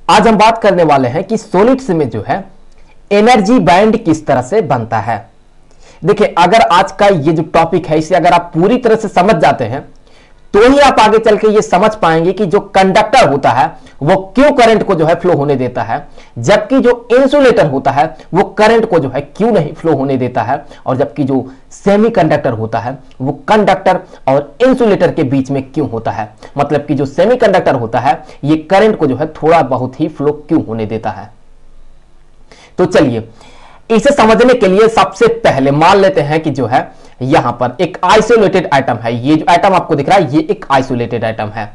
आज हम बात करने वाले हैं कि सॉलिड्स में जो है एनर्जी बैंड किस तरह से बनता है। देखिए, अगर आज का ये जो टॉपिक है इसे अगर आप पूरी तरह से समझ जाते हैं तो ही आप आगे चल के ये समझ पाएंगे कि जो कंडक्टर होता है वो क्यों करंट को जो है फ्लो होने देता है, जबकि जो इंसुलेटर होता है वो करंट को जो है क्यों नहीं फ्लो होने देता है, और जबकि जो सेमीकंडक्टर होता है वो कंडक्टर और इंसुलेटर के बीच में क्यों होता है। मतलब कि जो सेमीकंडक्टर होता है ये करंट को जो है थोड़ा बहुत ही फ्लो क्यों होने देता है। तो चलिए इसे समझने के लिए सबसे पहले मान लेते हैं कि जो है यहां पर एक आइसोलेटेड एटम है। ये जो एटम आपको दिख रहा है ये एक आइसोलेटेड एटम है।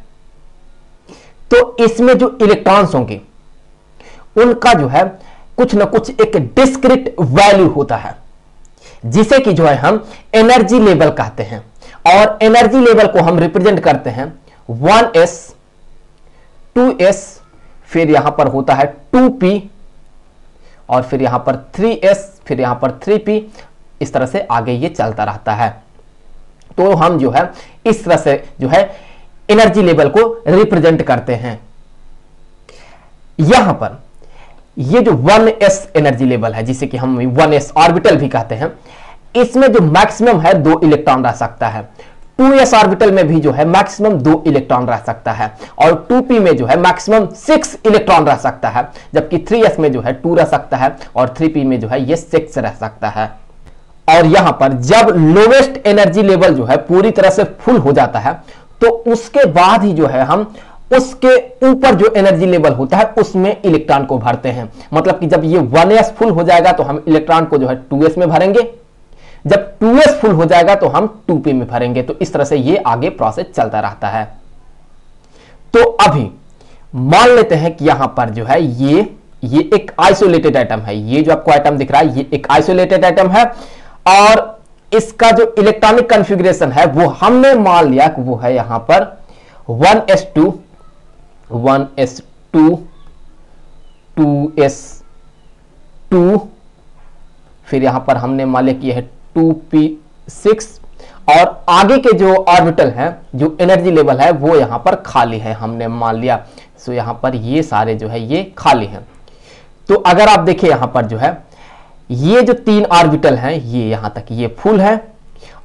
तो इसमें जो इलेक्ट्रॉन्स होंगे उनका जो है कुछ ना कुछ एक डिस्क्रीट वैल्यू होता है जिसे कि जो है हम एनर्जी लेवल कहते हैं, और एनर्जी लेवल को हम रिप्रेजेंट करते हैं 1s 2s, फिर यहां पर होता है 2p, और फिर यहां पर 3s, फिर यहां पर 3p, इस तरह से आगे ये चलता रहता है। तो हम जो है इस तरह से जो है एनर्जी लेवल को रिप्रेजेंट करते हैं। यहां पर ये जो 1s एनर्जी लेवल है जिसे कि हम 1s ऑर्बिटल भी कहते हैं, इसमें जो मैक्सिमम है 2 इलेक्ट्रॉन रह सकता है। 2s ऑर्बिटल में भी जो है मैक्सिमम 2 इलेक्ट्रॉन रह सकता है, और 2p में जो है मैक्सिमम 6 इलेक्ट्रॉन रह सकता है, जबकि 3s में जो है 2 रह सकता है, और 3p में जो है ये 6 रह सकता है। और यहां पर जब लोवेस्ट एनर्जी लेवल जो है पूरी तरह से फुल हो जाता है तो उसके बाद ही जो है हम उसके ऊपर जो एनर्जी लेवल होता है उसमें इलेक्ट्रॉन को भरते हैं। मतलब कि जब ये 1s फुल हो जाएगा तो हम इलेक्ट्रॉन को जो है 2s में भरेंगे, जब 2s फुल हो जाएगा तो हम 2p में भरेंगे। तो इस तरह से ये आगे प्रोसेस चलता रहता है। तो अभी मान लेते हैं कि यहां पर जो है ये एक आइसोलेटेड एटम है। ये जो आपको एटम दिख रहा है ये एक आइसोलेटेड एटम है, और इसका जो इलेक्ट्रॉनिक कॉन्फ़िगरेशन है वो हमने मान लिया कि वो है यहां पर 1s2 2s2, फिर यहां पर हमने मान लिया कि यह है 2p6, और आगे के जो ऑर्बिटल हैं जो एनर्जी लेवल है वो यहां पर खाली है, हमने मान लिया। सो यहां पर ये सारे जो है ये खाली हैं। तो अगर आप देखिए यहां पर जो है ये जो 3 ऑर्बिटल हैं ये यहां तक ये फुल है,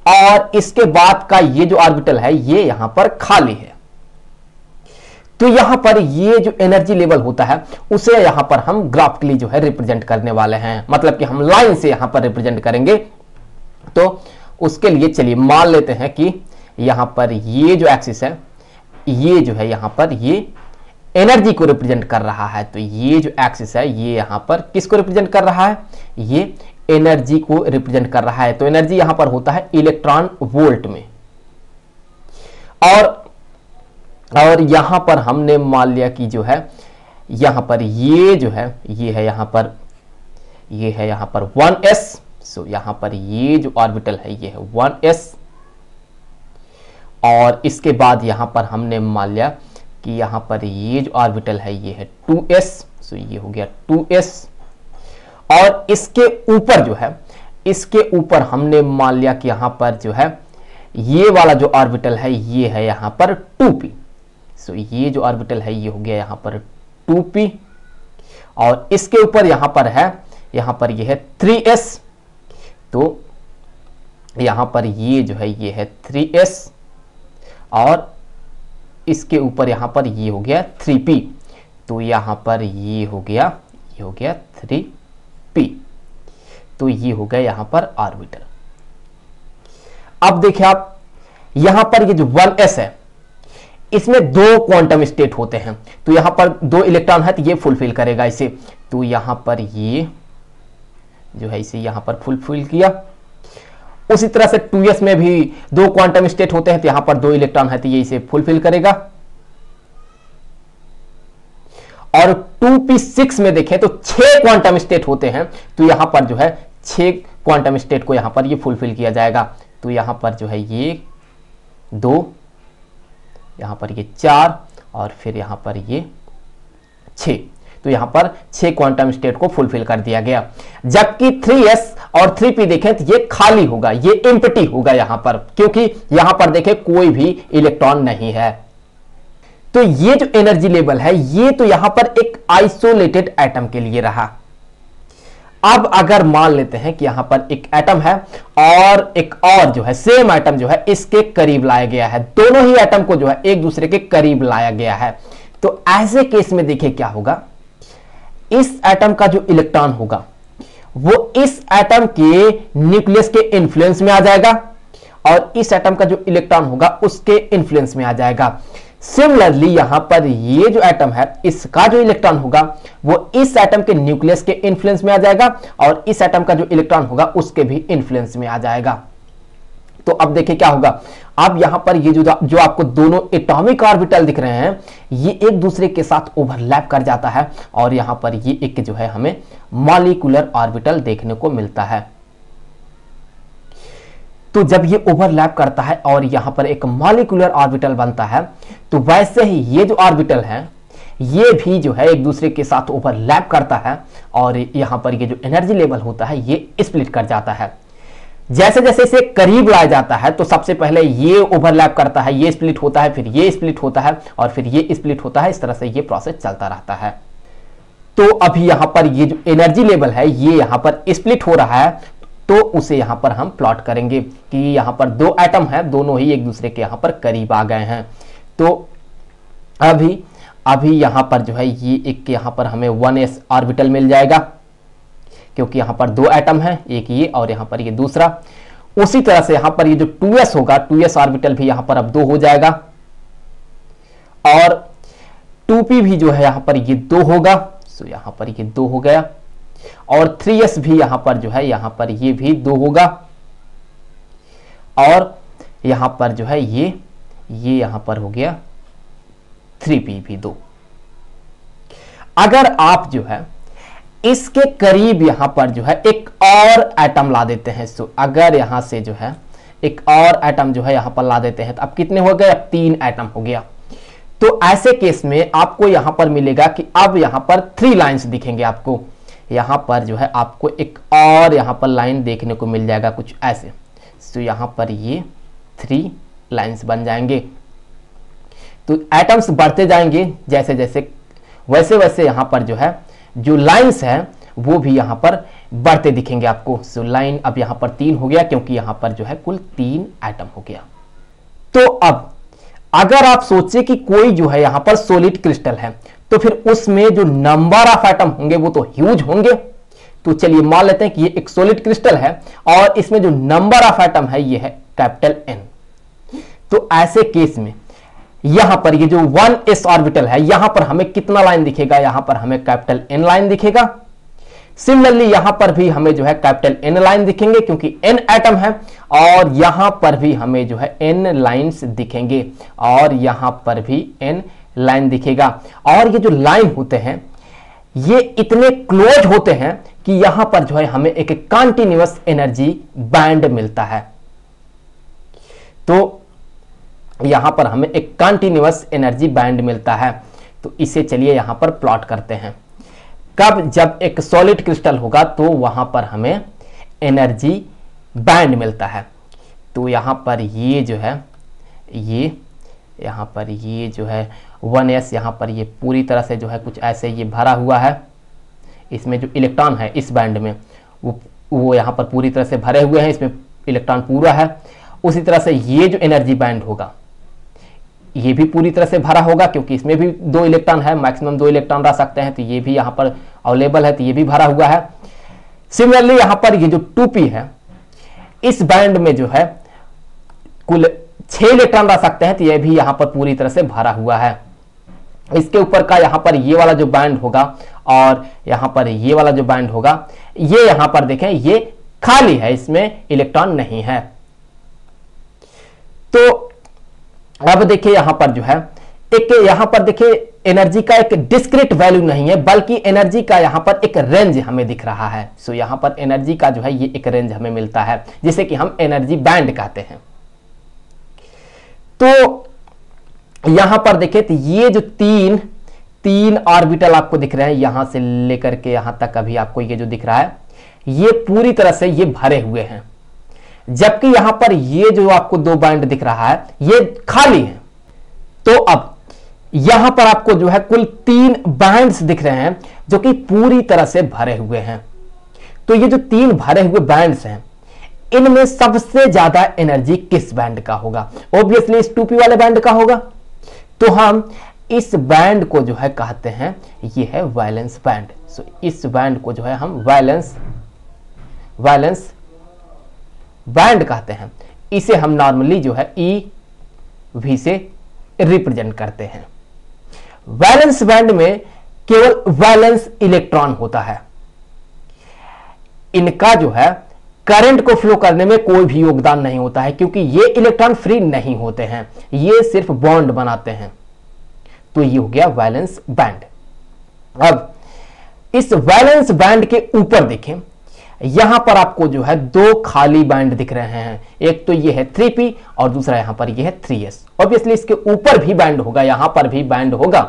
और इसके बाद का ये जो ऑर्बिटल है ये यहां पर खाली है। तो यहां पर ये जो एनर्जी लेवल होता है उसे यहां पर हम ग्राफिकली जो है रिप्रेजेंट करने वाले हैं, मतलब कि हम लाइन से यहां पर रिप्रेजेंट करेंगे। तो उसके लिए चलिए मान लेते हैं कि यहां पर ये जो एक्सिस है ये जो है यहां पर ये एनर्जी को रिप्रेजेंट कर रहा है। तो ये जो एक्सिस है ये यहां पर किसको रिप्रेजेंट कर रहा है, ये एनर्जी को रिप्रेजेंट कर रहा है। तो एनर्जी यहां पर होता है इलेक्ट्रॉन वोल्ट में, और यहां पर हमने मान लिया कि जो है यहां पर ये जो है ये है यहां पर 1s। सो यहां पर ये जो ऑर्बिटल है ये है 1s, और इसके बाद यहां पर हमने मान लिया कि यहां पर ये जो ऑर्बिटल है ये है 2s। सो ये हो गया 2s, और इसके ऊपर जो है इसके ऊपर हमने मान लिया कि यहां पर जो है ये वाला जो ऑर्बिटल है ये है यहां पर 2p। सो ये जो ऑर्बिटल है ये हो गया यहां पर 2p, और इसके ऊपर यहां पर ये है 3s। तो यहां पर ये जो है ये है 3s, और इसके ऊपर यहां पर ये हो गया 3p। तो यहां पर ये हो गया 3p। तो ये हो गया यहां पर ऑर्बिटल। अब देखिए आप यहां पर ये जो 1s है इसमें 2 क्वांटम स्टेट होते हैं। तो यहां पर 2 इलेक्ट्रॉन है तो ये फुलफिल करेगा इसे। तो यहां पर ये जो है इसे यहां पर फुलफिल किया। उसी तरह से 2s में भी 2 क्वांटम स्टेट होते हैं, तो यहां पर 2 इलेक्ट्रॉन है तो ये इसे फुलफिल करेगा। और 2p6 में देखें तो 6 क्वांटम स्टेट होते हैं, तो यहां पर जो है 6 क्वांटम स्टेट को यहां पर ये फुलफिल किया जाएगा। तो यहां पर जो है ये 2, यहां पर ये 4, और फिर यहां पर ये 6। तो यहां पर 6 क्वांटम स्टेट को फुलफिल कर दिया गया। जबकि 3s और 3p देखें तो ये खाली होगा, ये एम्प्टी होगा यहां पर, क्योंकि यहां पर देखें कोई भी इलेक्ट्रॉन नहीं है। तो ये जो एनर्जी लेवल है ये तो यहां पर एक आइसोलेटेड एटम के लिए रहा। अब अगर मान लेते हैं कि यहां पर एक एटम है और एक और जो है सेम एटम जो है इसके करीब लाया गया है, दोनों ही एटम को जो है एक दूसरे के करीब लाया गया है, तो ऐसे केस में देखिए क्या होगा, इस एटम का जो इलेक्ट्रॉन होगा वो इस एटम के न्यूक्लियस के इन्फ्लुएंस में आ जाएगा और इस एटम का जो इलेक्ट्रॉन होगा उसके इन्फ्लुएंस में आ जाएगा। सिमिलरली यहां पर ये जो एटम है इसका जो इलेक्ट्रॉन होगा वो इस एटम के न्यूक्लियस के इन्फ्लुएंस में आ जाएगा और इस एटम का जो इलेक्ट्रॉन होगा उसके भी इन्फ्लुएंस में आ जाएगा। तो अब देखिए क्या होगा, अब यहां पर ये जो आपको दोनों एटॉमिक ऑर्बिटल दिख रहे हैं ये एक दूसरे के साथ ओवरलैप कर जाता है और यहां पर ये एक जो है हमें मॉलिक्यूलर ऑर्बिटल देखने को मिलता है। तो जब ये ओवरलैप करता है और यहां पर एक मॉलिक्यूलर ऑर्बिटल बनता है तो वैसे ही ये जो ऑर्बिटल है ये भी जो है एक दूसरे के साथ ओवरलैप करता है और यहां पर ये जो एनर्जी लेवल होता है ये स्प्लिट कर जाता है। जैसे जैसे इसे करीब लाया जाता है तो सबसे पहले ये ओवरलैप करता है, ये स्प्लिट होता है, फिर ये स्प्लिट होता है और फिर ये स्प्लिट होता है। इस तरह से ये प्रोसेस चलता रहता है। तो अभी यहां पर ये जो एनर्जी लेवल है ये यहां पर स्प्लिट हो रहा है, तो उसे यहां पर हम प्लॉट करेंगे कि यहां पर दो एटम है, दोनों ही एक दूसरे के यहां पर करीब आ गए हैं। तो अभी यहां पर जो है ये एक यहां पर हमें 1s ऑर्बिटल मिल जाएगा क्योंकि यहां पर दो एटम है, एक ये और यहां पर ये दूसरा। उसी तरह से यहां पर ये जो 2s होगा 2s ऑर्बिटल भी यहां पर अब 2 हो जाएगा और 2p भी जो है यहां पर ये 2 होगा। सो यहां पर ये 2 हो गया और 3s भी यहां पर जो है यहां पर ये भी 2 होगा और यहां पर जो है ये यहां पर हो गया 3p भी 2। अगर आप जो है इसके करीब यहां पर जो है एक और एटम ला देते हैं, सो अगर यहां से जो है एक और एटम जो है यहां पर ला देते हैं तो अब कितने हो गए, अब 3 एटम हो गया। तो ऐसे केस में आपको यहां पर मिलेगा कि अब यहां पर 3 लाइंस दिखेंगे आपको। यहां पर जो है आपको एक और यहां पर लाइन देखने को मिल जाएगा कुछ ऐसे। तो यहां पर ये 3 लाइंस बन जाएंगे। तो एटम्स बढ़ते जाएंगे जैसे जैसे, वैसे वैसे यहां पर जो है जो लाइंस है वो भी यहां पर बढ़ते दिखेंगे आपको। सो लाइन अब यहां पर 3 हो गया क्योंकि यहां पर जो है कुल 3 एटम हो गया। तो अब अगर आप सोचे कि कोई जो है यहां पर सॉलिड क्रिस्टल है तो फिर उसमें जो नंबर ऑफ एटम होंगे वो तो ह्यूज होंगे। तो चलिए मान लेते हैं कि ये एक सॉलिड क्रिस्टल है और इसमें जो नंबर ऑफ एटम है ये है कैपिटल N। तो ऐसे केस में यहां पर ये जो 1s ऑर्बिटल है यहां पर हमें कितना लाइन दिखेगा, यहां पर हमें कैपिटल N लाइन दिखेगा। सिमिलरली यहां पर भी हमें जो है कैपिटल N लाइन दिखेंगे क्योंकि N एटम है और यहां पर भी हमें जो है N लाइंस दिखेंगे और यहां पर भी N लाइन दिखेगा। और ये जो लाइन होते हैं ये इतने क्लोज होते हैं कि यहां पर जो है हमें एक कंटीन्यूअस एनर्जी बैंड मिलता है। तो यहां पर हमें एक कंटीन्यूअस एनर्जी बैंड मिलता है। तो इसे चलिए यहां पर प्लॉट करते हैं। कब, जब एक सॉलिड क्रिस्टल होगा तो वहां पर हमें एनर्जी बैंड मिलता है। तो यहां पर ये जो है ये यहां पर ये जो है 1s यहां पर ये पूरी तरह से जो है कुछ ऐसे ये भरा हुआ है। इसमें जो इलेक्ट्रॉन है इस बैंड में वो यहां पर पूरी तरह से भरे हुए हैं, इसमें इलेक्ट्रॉन पूरा है। उसी तरह से ये जो एनर्जी बैंड होगा ये भी पूरी तरह से भरा होगा क्योंकि इसमें भी 2 इलेक्ट्रॉन है, मैक्सिमम 2 इलेक्ट्रॉन रह सकते हैं। तो ये भी यहां पर अवेलेबल है, तो ये भी भरा हुआ है। सिमिलरली यहां पर ये जो 2p है इस बैंड में जो है कुल 6 इलेक्ट्रॉन रह सकते हैं, तो ये भी यहां पर पूरी तरह से भरा हुआ है। इसके ऊपर का यहां पर ये वाला जो बैंड होगा और यहां पर ये वाला जो बैंड होगा ये यहां पर देखें ये खाली है, इसमें इलेक्ट्रॉन नहीं है। तो अब देखिए यहां पर जो है एक यहां पर देखिए एनर्जी का एक डिस्क्रीट वैल्यू नहीं है बल्कि एनर्जी का यहां पर एक रेंज हमें दिख रहा है। सो यहां पर एनर्जी का जो है ये एक रेंज हमें मिलता है जिसे कि हम एनर्जी बैंड कहते हैं। तो यहां पर देखिए तो ये जो तीन ऑर्बिटल आपको दिख रहे हैं यहां से लेकर के यहां तक अभी आपको ये जो दिख रहा है ये पूरी तरह से ये भरे हुए हैं, जबकि यहां पर ये जो आपको 2 बैंड दिख रहा है ये खाली है। तो अब यहां पर आपको जो है कुल 3 बैंड्स दिख रहे हैं जो कि पूरी तरह से भरे हुए हैं। तो ये जो 3 भरे हुए बैंड्स हैं, इनमें सबसे ज्यादा एनर्जी किस बैंड का होगा? ऑब्वियसली इस 2p वाले बैंड का होगा। तो हम इस बैंड को जो है कहते हैं, ये है वैलेंस बैंड। सो इस बैंड को जो है हम वैलेंस बैंड कहते हैं। इसे हम नॉर्मली जो है EV से रिप्रेजेंट करते हैं। वैलेंस बैंड में केवल वैलेंस इलेक्ट्रॉन होता है। इनका जो है करंट को फ्लो करने में कोई भी योगदान नहीं होता है, क्योंकि ये इलेक्ट्रॉन फ्री नहीं होते हैं, ये सिर्फ बॉन्ड बनाते हैं। तो ये हो गया वैलेंस बैंड। अब इस वैलेंस बैंड के ऊपर देखें, यहां पर आपको जो है 2 खाली बैंड दिख रहे हैं। एक तो ये है 3p और दूसरा यहां पर ये है 3s। ऑब्वियसली इसके ऊपर भी बैंड होगा, यहां पर भी बैंड होगा।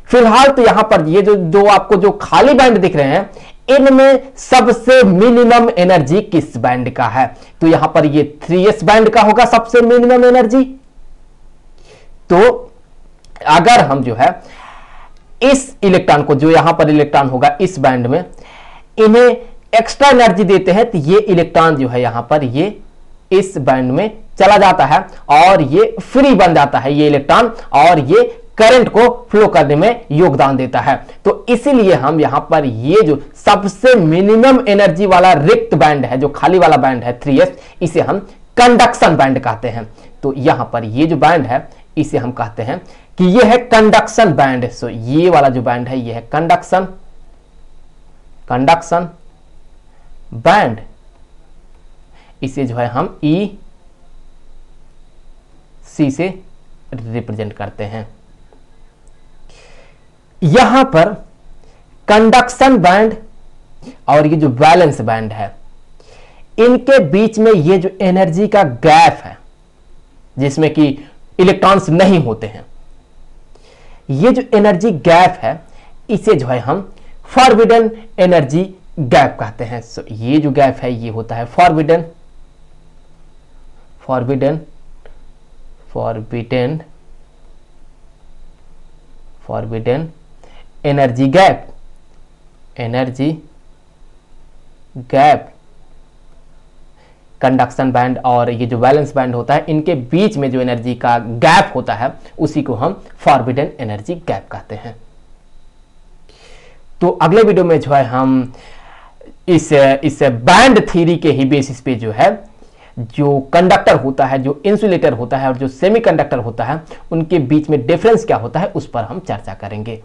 फिलहाल तो यहां पर ये जो आपको जो खाली बैंड दिख रहे हैं, इनमें सबसे मिनिमम एनर्जी किस बैंड का है? तो यहां पर ये 3s बैंड का होगा सबसे मिनिमम एनर्जी। तो अगर हम जो है इस इलेक्ट्रॉन को, जो यहां पर इलेक्ट्रॉन होगा इस बैंड में, इन्हें एक्स्ट्रा एनर्जी देते हैं, तो ये इलेक्ट्रॉन जो है यहां पर ये इस बैंड में चला जाता है और ये फ्री बन जाता है ये इलेक्ट्रॉन, और ये करंट को फ्लो करने में योगदान देता है। तो इसीलिए हम यहां पर ये जो सबसे मिनिमम एनर्जी वाला रिक्त बैंड है, जो खाली वाला बैंड है 3s, इसे हम कंडक्शन बैंड कहते हैं। तो यहां पर ये जो बैंड है, इसे हम कहते हैं कि ये है कंडक्शन बैंड। सो ये वाला जो बैंड है, ये है कंडक्शन बैंड। इसे जो है हम EC से रिप्रेजेंट करते हैं। यहां पर कंडक्शन बैंड और ये जो वैलेंस बैंड है, इनके बीच में ये जो एनर्जी का गैप है, जिसमें कि इलेक्ट्रॉन्स नहीं होते हैं, ये जो एनर्जी गैप है, इसे जो है हम फॉरबिडन एनर्जी गैप कहते हैं। सो ये जो गैप है, ये होता है forbidden energy gap. Conduction band और ये जो वैलेंस बैंड होता है, इनके बीच में जो एनर्जी का गैप होता है, उसी को हम फॉरबिडन एनर्जी गैप कहते हैं। तो अगले वीडियो में जो है हम इस बैंड थ्योरी के ही बेसिस पे जो है, जो कंडक्टर होता है, जो इंसुलेटर होता है और जो सेमीकंडक्टर होता है, उनके बीच में डिफरेंस क्या होता है, उस पर हम चर्चा करेंगे।